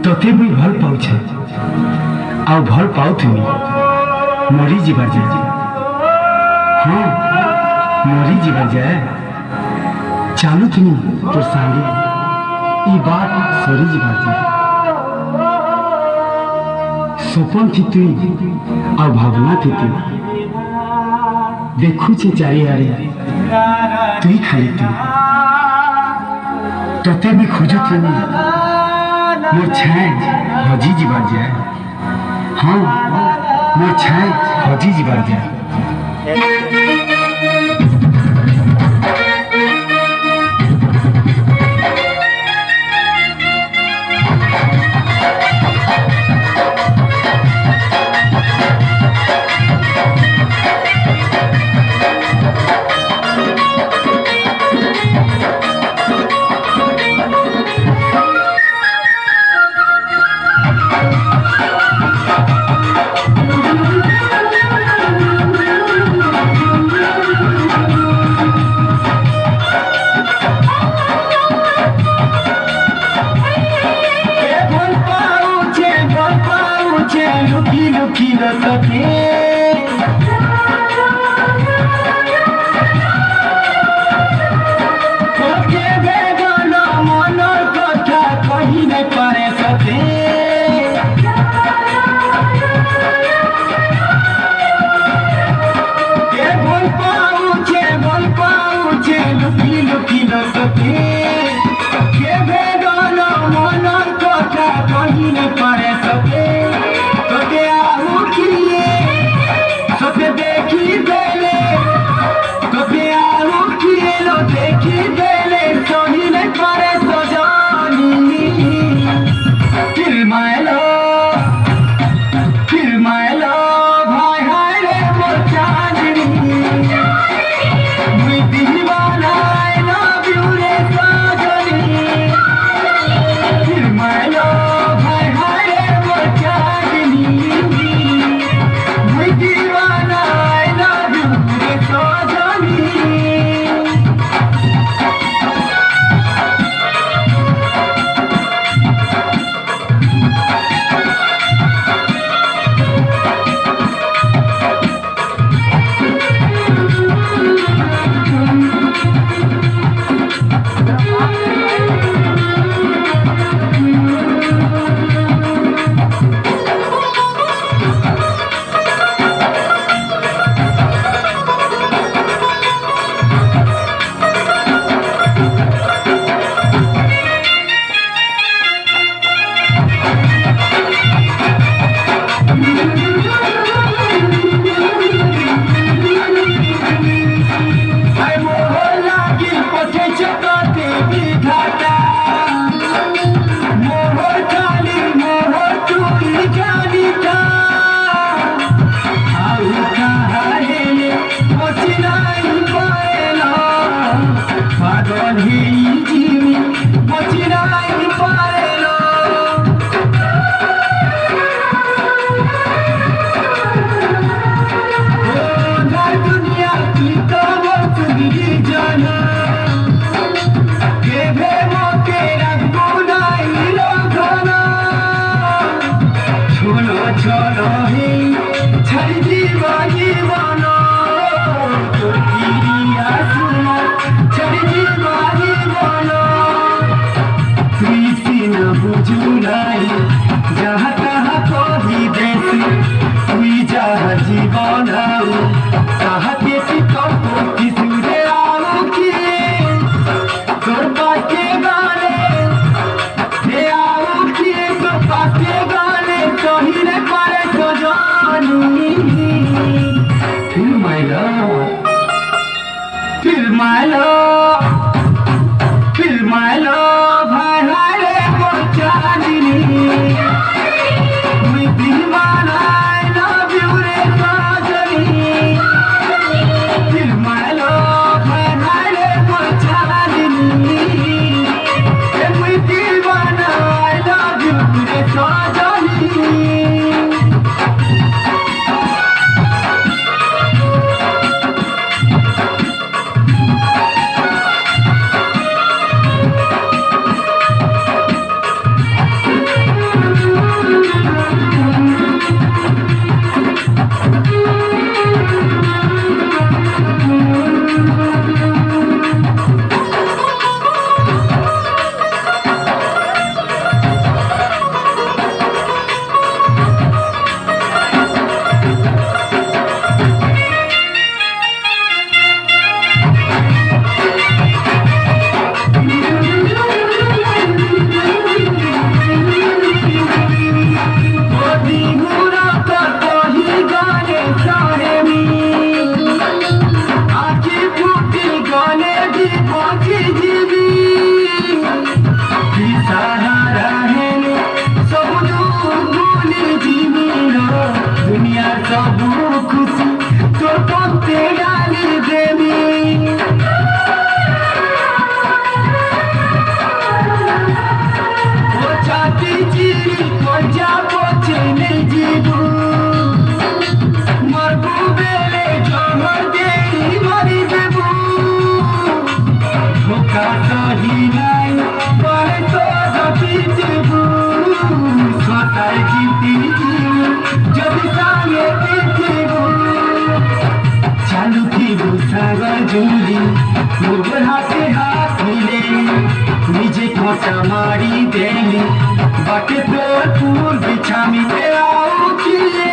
तोते भी भल पाउछे आ भल पाउथुनी मरी जीवा जाए। हाँ मरी जीवा जाए चालू थी तोर संगे ई बात सरी जीवा जाए। सपन थी तुई आ भावना थी तु देखु छे चारिआरे तुई खाली तु तोते भी खोजुथुनी मोर छाए हजी जीवा जाए। हाँ मोर छाए हजी जीवा जाए। I love you, समारी देने बाटे तोर फूल बिछामी ते आओ किए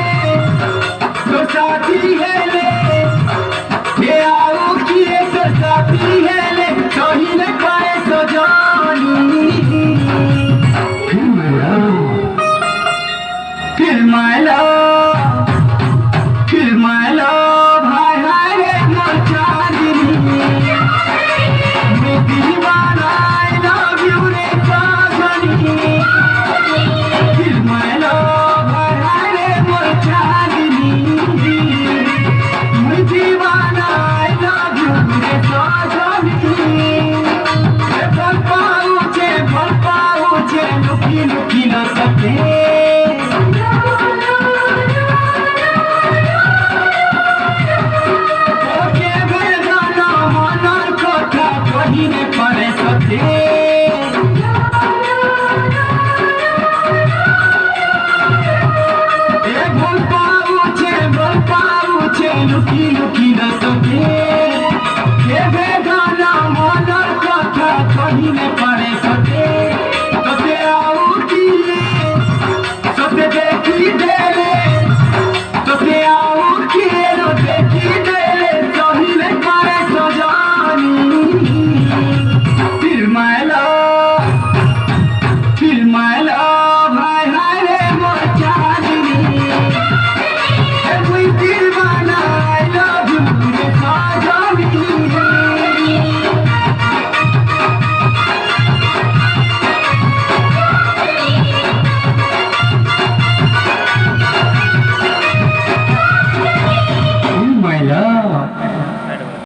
तो साथी है ले आओ किए तो साथी है ले कहीं न पाए तो जानी फिर my love फिर my love हाय हाय रे मोर चांदनी मैं दीवाना I love you रे साजनी फिर my love हाय हाय रे मोर चांदनी मैं दीवाना I love you रे साजनी भल पाऊचे लुकी लुकी न सके